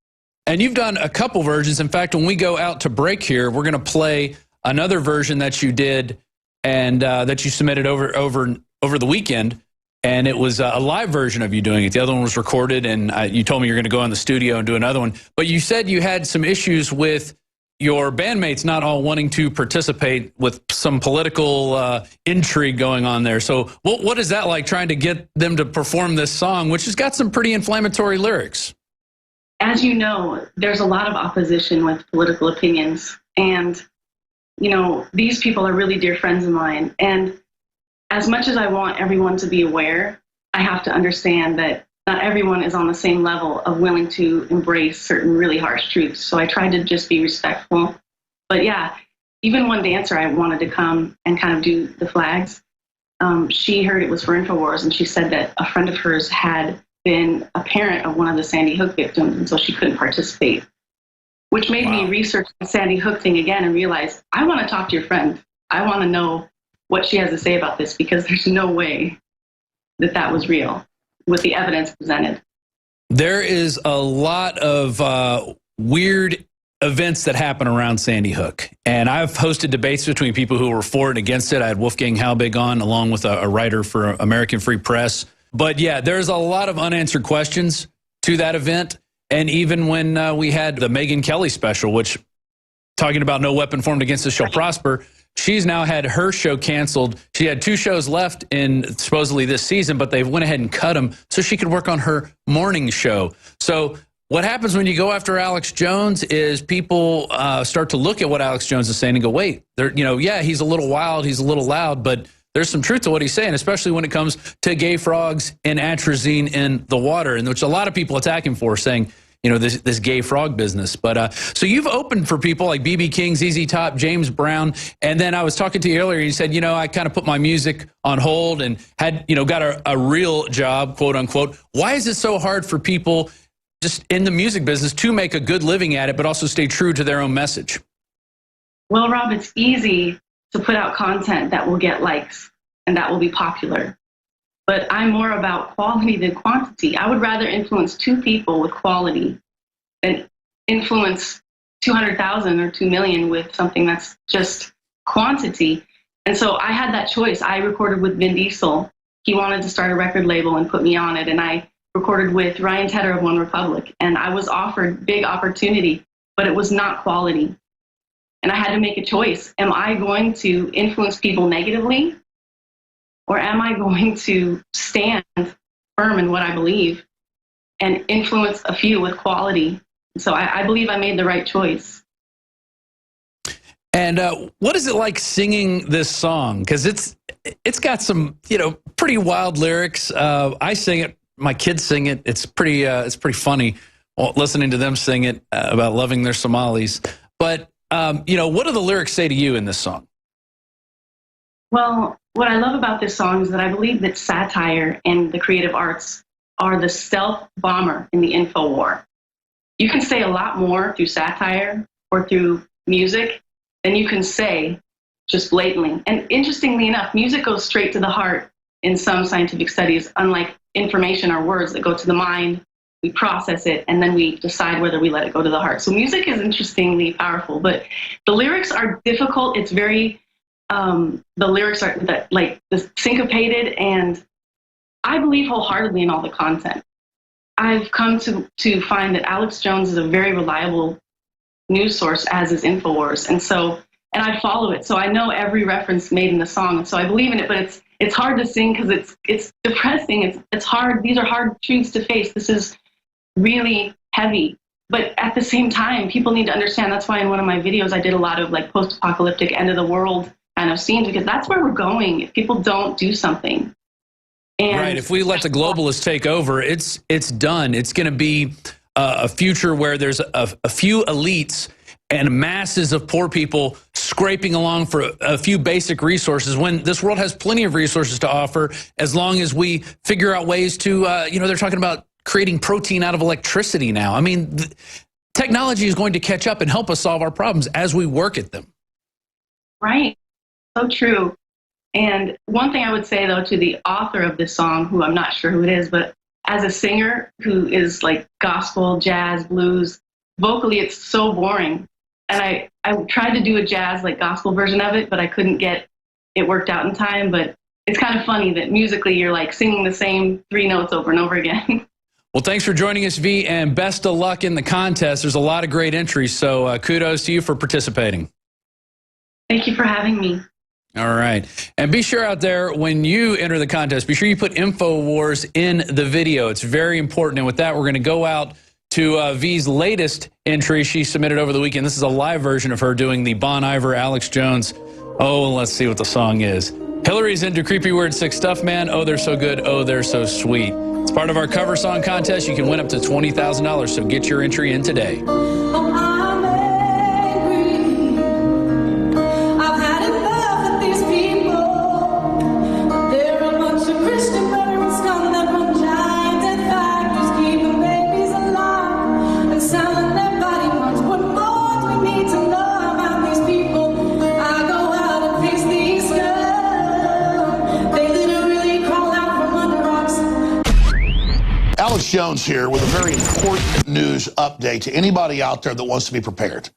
And you've done a couple versions. In fact, when we go out to break here, we're going to play another version that you did and that you submitted over the weekend. And it was a live version of you doing it. The other one was recorded, and you told me you're going to go in the studio and do another one. But you said you had some issues with your bandmates not all wanting to participate with some political intrigue going on there. So what is that like, trying to get them to perform this song, which has got some pretty inflammatory lyrics? As you know, there's a lot of opposition with political opinions. And, you know, these people are really dear friends of mine. And as much as I want everyone to be aware, I have to understand that not everyone is on the same level of willing to embrace certain really harsh truths. So I tried to just be respectful. But yeah, even one dancer I wanted to come and kind of do the flags. She heard it was for Infowars, and she said that a friend of hers had been a parent of one of the Sandy Hook victims, and so she couldn't participate, which made me research the Sandy Hook thing again and realize I want to talk to your friend. I want to know what she has to say about this, because there's no way that that was real with the evidence presented. There is a lot of weird events that happen around Sandy Hook. And I've hosted debates between people who were for and against it. I had Wolfgang Halbig on, along with a writer for American Free Press. But yeah, there's a lot of unanswered questions to that event. And even when we had the Megyn Kelly special, which talking about no weapon formed against us shall prosper, she's now had her show canceled. She had 2 shows left in supposedly this season, but they went ahead and cut them so she could work on her morning show. So what happens when you go after Alex Jones is people start to look at what Alex Jones is saying and go, wait, yeah, he's a little wild, he's a little loud, but there's some truth to what he's saying, especially when it comes to gay frogs and atrazine in the water, and which a lot of people attack him for, saying, this gay frog business. But so you've opened for people like B.B. King, ZZ Top, James Brown, and then I was talking to you earlier, and you said, I kind of put my music on hold and had, got a real job, quote unquote. Why is it so hard for people just in the music business to make a good living at it, but also stay true to their own message? Well, Rob, it's easy to put out content that will get likes and that will be popular. But I'm more about quality than quantity. I would rather influence 2 people with quality than influence 200,000 or 2 million with something that's just quantity. And so I had that choice. I recorded with Vin Diesel. He wanted to start a record label and put me on it. And I recorded with Ryan Tedder of One Republic. And I was offered big opportunity, but it was not quality. And I had to make a choice. Am I going to influence people negatively? Or am I going to stand firm in what I believe and influence a few with quality? So I believe I made the right choice. And what is it like singing this song? Because it's got some pretty wild lyrics. I sing it. My kids sing it. It's pretty funny listening to them sing it about loving their Somalis. But what do the lyrics say to you in this song? Well, what I love about this song is that I believe that satire and the creative arts are the stealth bomber in the info war. You can say a lot more through satire or through music than you can say just blatantly. And interestingly enough, music goes straight to the heart in some scientific studies, unlike information or words that go to the mind we process it, and then we decide whether we let it go to the heart. So music is interestingly powerful, but the lyrics are difficult. It's very, the lyrics are like syncopated, and I believe wholeheartedly in all the content. I've come to find that Alex Jones is a very reliable news source, as is Infowars, and I follow it, so I know every reference made in the song, and so I believe in it. But it's hard to sing because it's depressing. It's hard. These are hard truths to face. This is really heavy, but at the same time, people need to understand. That's why in one of my videos, I did a lot of like post-apocalyptic, end of the world kind of scenes, because that's where we're going if people don't do something. And right. If we let the globalists take over, it's done. It's going to be a future where there's a few elites and masses of poor people scraping along for a few basic resources, when this world has plenty of resources to offer, as long as we figure out ways to, they're talking about creating protein out of electricity now. I mean, technology is going to catch up and help us solve our problems as we work at them. Right. So true. And one thing I would say, though, to the author of this song, who I'm not sure who it is, but as a singer who is like gospel, jazz, blues, vocally, it's so boring. And I tried to do a jazz, like gospel version of it, but I couldn't get it worked out in time. But it's kind of funny that musically you're like singing the same 3 notes over and over again. Well, thanks for joining us, V, and best of luck in the contest. There's a lot of great entries, so kudos to you for participating. Thank you for having me. All right. And be sure out there, when you enter the contest, be sure you put Infowars in the video. It's very important. And with that, we're going to go out to V's latest entry she submitted over the weekend. This is a live version of her doing the Bon Iver, Alex Jones. Oh, let's see what the song is. Hillary's into creepy, weird, sick stuff, man. Oh, they're so good. Oh, they're so sweet. It's part of our cover song contest. You can win up to $20,000, so get your entry in today. Alex Jones here with a very important news update to anybody out there that wants to be prepared.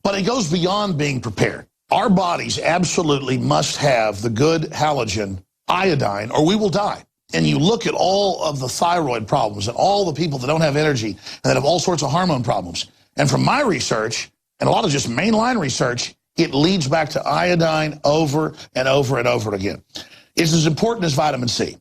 But it goes beyond being prepared. Our bodies absolutely must have the good halogen iodine, or we will die. And you look at all of the thyroid problems and all the people that don't have energy and that have all sorts of hormone problems. And from my research, and a lot of just mainline research, it leads back to iodine over and over and over again. It's as important as vitamin C.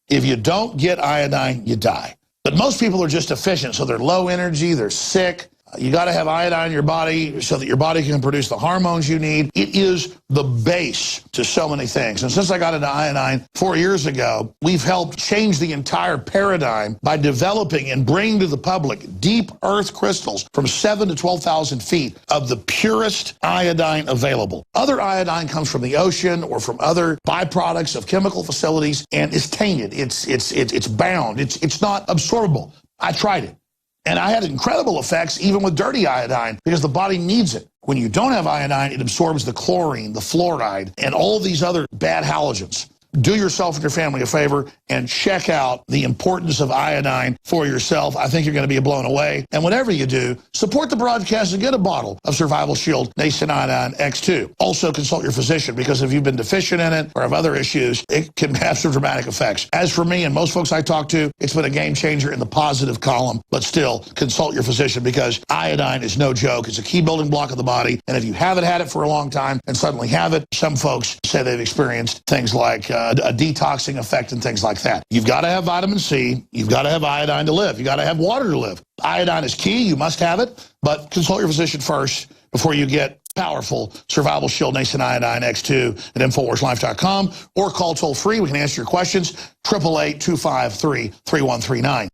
If you don't get iodine, you die. But most people are just deficient, so they're low energy, they're sick. You got to have iodine in your body so that your body can produce the hormones you need. It is the base to so many things. And since I got into iodine 4 years ago, we've helped change the entire paradigm by developing and bringing to the public deep earth crystals from 7,000 to 12,000 feet of the purest iodine available. Other iodine comes from the ocean or from other byproducts of chemical facilities, and it's tainted. It's bound. It's not absorbable. I tried it. And I had incredible effects even with dirty iodine because the body needs it. When you don't have iodine, it absorbs the chlorine, the fluoride, and all these other bad halogens. Do yourself and your family a favor and check out the importance of iodine for yourself. I think you're going to be blown away. And whatever you do, support the broadcast and get a bottle of Survival Shield Nascent Iodine X2. Also consult your physician, because if you've been deficient in it or have other issues, it can have some dramatic effects. As for me and most folks I talk to, it's been a game changer in the positive column, but still consult your physician, because iodine is no joke. It's a key building block of the body. And if you haven't had it for a long time and suddenly have it, some folks say they've experienced things like a detoxing effect and things like that. You've got to have vitamin C. You've got to have iodine to live. You've got to have water to live. Iodine is key. You must have it, but consult your physician first before you get powerful Survival Shield Nascent Iodine X2 at InfoWarsLife.com, or call toll free. We can answer your questions, 888-253-3139.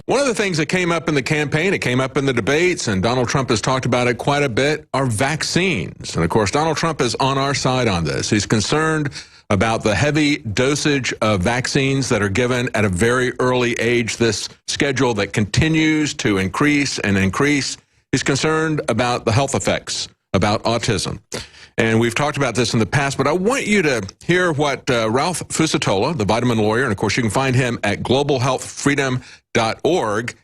One of the things that came up in the campaign, it came up in the debates, and Donald Trump has talked about it quite a bit, are vaccines. And, of course, Donald Trump is on our side on this. He's concerned about the heavy dosage of vaccines that are given at a very early age, this schedule that continues to increase and increase. He's concerned about the health effects, about autism. And we've talked about this in the past, but I want you to hear what Ralph Fusatola, the vitamin lawyer, and of course you can find him at globalhealthfreedom.org.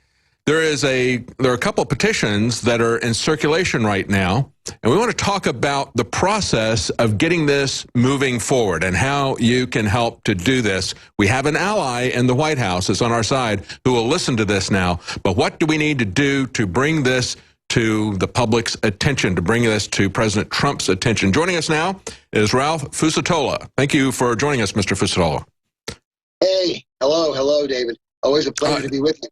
There are a couple of petitions that are in circulation right now, and we want to talk about the process of getting this moving forward and how you can help to do this. We have an ally in the White House that's on our side who will listen to this now, but what do we need to do to bring this to the public's attention, to bring this to President Trump's attention? Joining us now is Ralph Fusatola. Thank you for joining us, Mr. Fusatola. Hey, hello, David. Always a pleasure to be with you.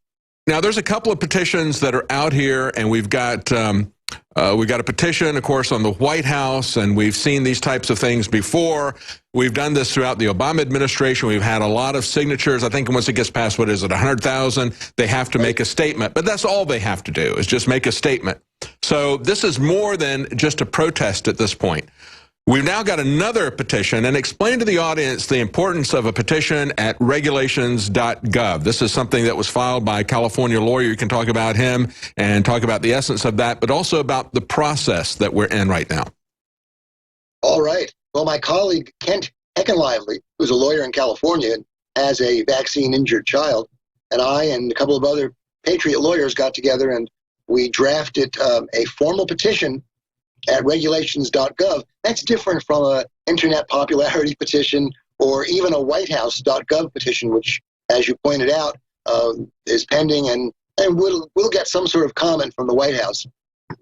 Now, there's a couple of petitions that are out here, and we've got a petition, of course, on the White House, and we've seen these types of things before. We've done this throughout the Obama administration. We've had a lot of signatures. I think once it gets past, 100,000, they have to make a statement. But that's all they have to do, is just make a statement. So this is more than just a protest at this point. We've now got another petition, and explain to the audience the importance of a petition at regulations.gov. This is something that was filed by a California lawyer. You can talk about him and talk about the essence of that, but also about the process that we're in right now. All right. Well, my colleague, Kent Heckenlively, who's a lawyer in California and has a vaccine-injured child, and I and a couple of other Patriot lawyers got together and we drafted a formal petition at regulations.gov. That's different from an internet popularity petition or even a whitehouse.gov petition, which, as you pointed out, is pending and we'll get some sort of comment from the White House.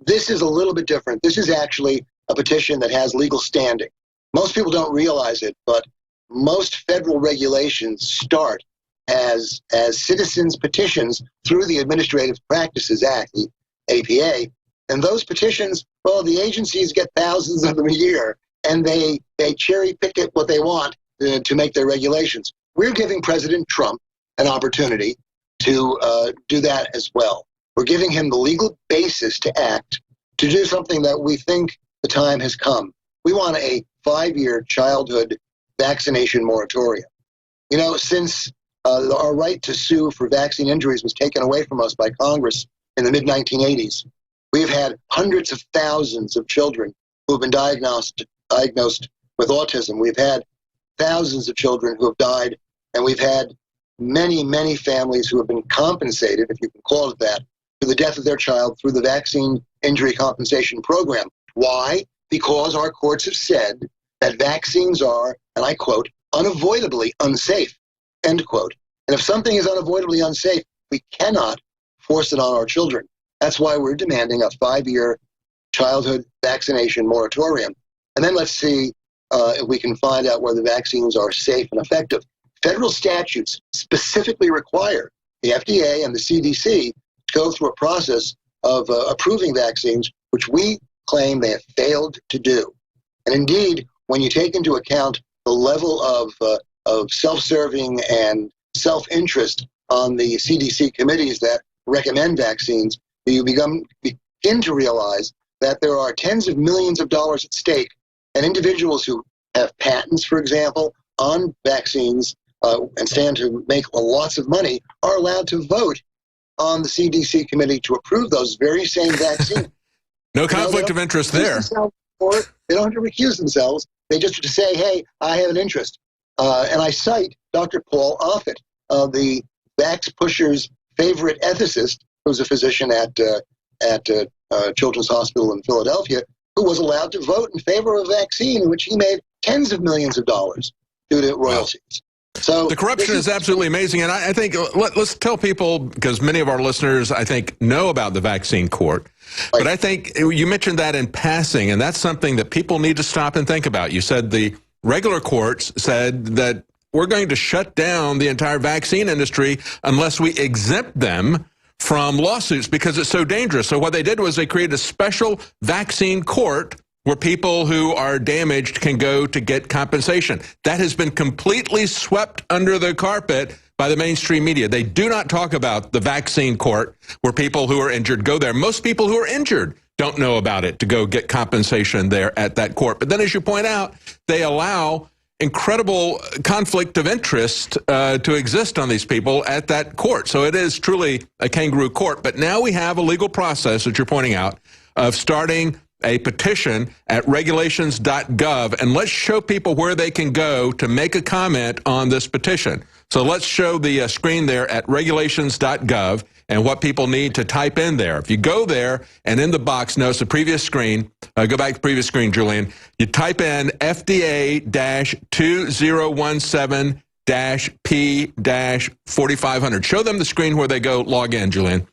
This is a little bit different. This is actually a petition that has legal standing. Most people don't realize it, but most federal regulations start as citizens' petitions through the Administrative Practices Act, the APA. And those petitions, well, the agencies get thousands of them a year, and they cherry pick it what they want to make their regulations. We're giving President Trump an opportunity to do that as well. We're giving him the legal basis to act, to do something that we think the time has come. We want a 5-year childhood vaccination moratorium. You know, since our right to sue for vaccine injuries was taken away from us by Congress in the mid-1980s, we've had hundreds of thousands of children who have been diagnosed with autism. We've had thousands of children who have died, and we've had many, many families who have been compensated, if you can call it that, for the death of their child through the Vaccine Injury Compensation Program. Why? Because our courts have said that vaccines are, and I quote, unavoidably unsafe, end quote. And if something is unavoidably unsafe, we cannot force it on our children. That's why we're demanding a 5-year childhood vaccination moratorium. And then let's see if we can find out whether vaccines are safe and effective. Federal statutes specifically require the FDA and the CDC to go through a process of approving vaccines, which we claim they have failed to do. And indeed, when you take into account the level of self-serving and self-interest on the CDC committees that recommend vaccines, you begin to realize that there are tens of millions of dollars at stake, and individuals who have patents, for example, on vaccines and stand to make lots of money are allowed to vote on the CDC committee to approve those very same vaccines. No conflict of interest there. They don't have to recuse themselves. They just have to say, hey, I have an interest. And I cite Dr. Paul Offit, the vax pushers' favorite ethicist, who's a physician at Children's Hospital in Philadelphia, who was allowed to vote in favor of a vaccine in which he made tens of millions of dollars due to royalties. Wow. So the corruption is absolutely amazing. And I think let's tell people, because many of our listeners, I think, know about the vaccine court. Right. But I think you mentioned that in passing, and that's something that people need to stop and think about. You said the regular courts said that we're going to shut down the entire vaccine industry unless we exempt them from lawsuits because it's so dangerous. So what they did was they created a special vaccine court where people who are damaged can go to get compensation. That has been completely swept under the carpet by the mainstream media. They do not talk about the vaccine court where people who are injured go there. Most people who are injured don't know about it to go get compensation there at that court. But then, as you point out, they allow incredible conflict of interest to exist on these people at that court. So it is truly a kangaroo court. But now we have a legal process that you're pointing out of starting a petition at regulations.gov, and let's show people where they can go to make a comment on this petition. So let's show the screen there at regulations.gov and what people need to type in there. If you go there and in the box, notice the previous screen, go back to the previous screen, Julian, you type in FDA-2017-P-4500. Show them the screen where they go log in, Julian,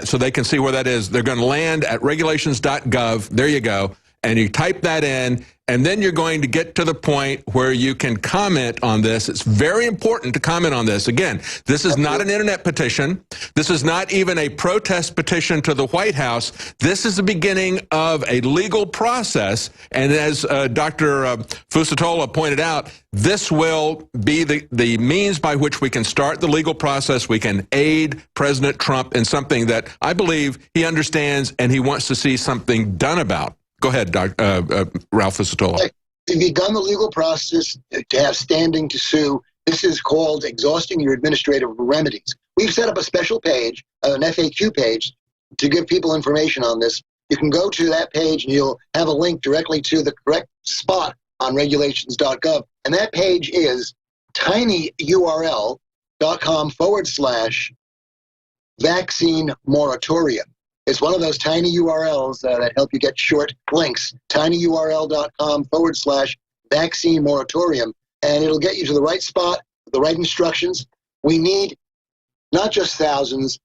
so they can see where that is. They're going to land at regulations.gov. There you go. And you type that in, and then you're going to get to the point where you can comment on this. It's very important to comment on this. Again, this is not an internet petition. This is not even a protest petition to the White House. This is the beginning of a legal process. And as Dr. Fusatola pointed out, this will be the means by which we can start the legal process. We can aid President Trump in something that I believe he understands and he wants to see something done about. Go ahead, Ralph Fusatola. We've begun the legal process to have standing to sue. This is called exhausting your administrative remedies. We've set up a special page, an FAQ page, to give people information on this. You can go to that page and you'll have a link directly to the correct spot on regulations.gov. And that page is tinyurl.com/vaccine moratorium. It's one of those tiny URLs that help you get short links, tinyurl.com/vaccine moratorium, and it'll get you to the right spot, the right instructions. We need not just thousands,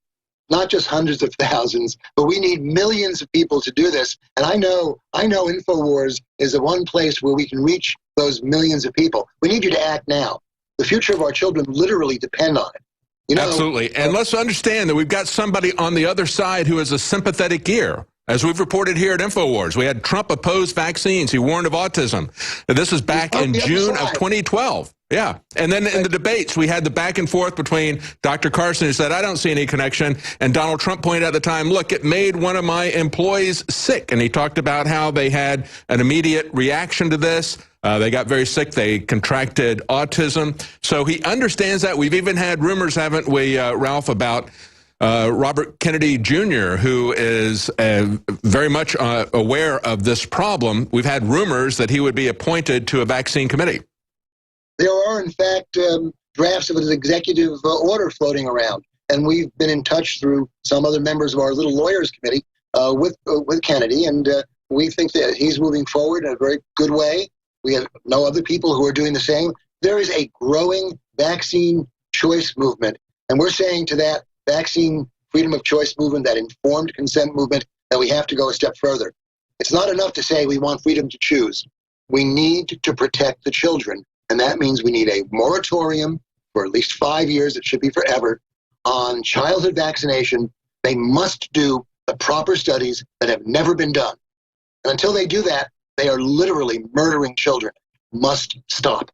not just hundreds of thousands, but we need millions of people to do this. And I know Infowars is the one place where we can reach those millions of people. We need you to act now. The future of our children literally depend on it. You know, absolutely. And let's understand that we've got somebody on the other side who has a sympathetic ear. As we've reported here at Infowars, we had Trump oppose vaccines. He warned of autism. And this is back in June of 2012. Yeah. And then in the debates, we had the back and forth between Dr. Carson, who said, I don't see any connection. And Donald Trump pointed out at the time, look, it made one of my employees sick. And he talked about how they had an immediate reaction to this. They got very sick. They contracted autism. So he understands that. We've even had rumors, haven't we, Ralph, about Robert Kennedy Jr., who is very much aware of this problem. We've had rumors that he would be appointed to a vaccine committee. There are, in fact, drafts of an executive order floating around. And we've been in touch through some other members of our little lawyers committee with Kennedy. And we think that he's moving forward in a very good way. We have no other people who are doing the same. There is a growing vaccine choice movement. And we're saying to that vaccine freedom of choice movement, that informed consent movement, that we have to go a step further. It's not enough to say we want freedom to choose. We need to protect the children. And that means we need a moratorium for at least 5 years, it should be forever, on childhood vaccination. They must do the proper studies that have never been done. And until they do that, they are literally murdering children. Must stop.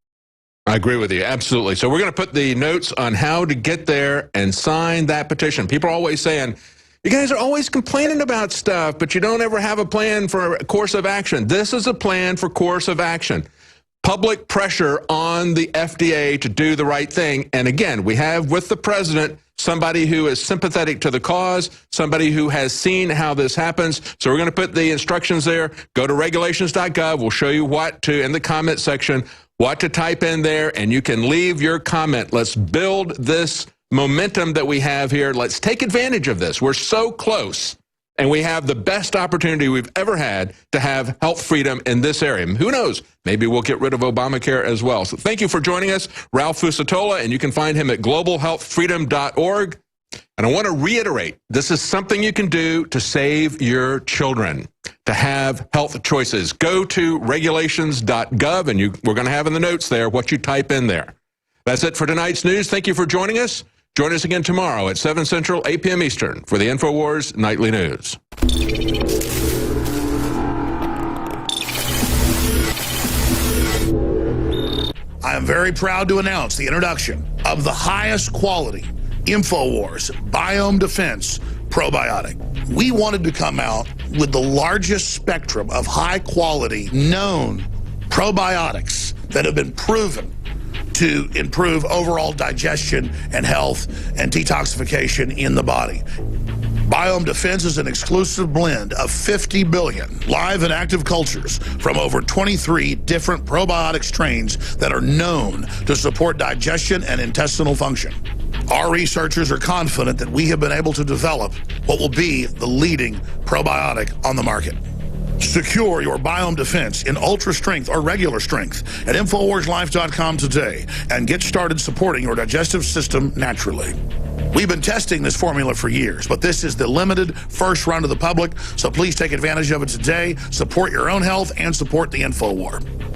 I agree with you, absolutely. So we're going to put the notes on how to get there and sign that petition. People are always saying, you guys are always complaining about stuff, but you don't ever have a plan for a course of action. This is a plan for course of action. Public pressure on the FDA to do the right thing. And again, we have with the president somebody who is sympathetic to the cause, somebody who has seen how this happens. So we're going to put the instructions there. Go to regulations.gov. We'll show you what to, in the comment section, what to type in there, and you can leave your comment. Let's build this momentum that we have here. Let's take advantage of this. We're so close, and we have the best opportunity we've ever had to have health freedom in this area. Who knows? Maybe we'll get rid of Obamacare as well. So thank you for joining us, Ralph Fusatola, and you can find him at globalhealthfreedom.org. And I want to reiterate, this is something you can do to save your children, to have health choices. Go to regulations.gov, and we're going to have in the notes there what you type in there. That's it for tonight's news. Thank you for joining us. Join us again tomorrow at 7 Central, 8 p.m. Eastern for the Infowars Nightly News. I am very proud to announce the introduction of the highest quality Infowars Biome Defense Probiotic. We wanted to come out with the largest spectrum of high-quality, known probiotics that have been proven to improve overall digestion and health and detoxification in the body. Biome Defense is an exclusive blend of 50 billion live and active cultures from over 23 different probiotic strains that are known to support digestion and intestinal function. Our researchers are confident that we have been able to develop what will be the leading probiotic on the market. Secure your Biome Defense in ultra strength or regular strength at InfoWarsLife.com today and get started supporting your digestive system naturally. We've been testing this formula for years, but this is the limited first run to the public, so please take advantage of it today. Support your own health and support the InfoWar.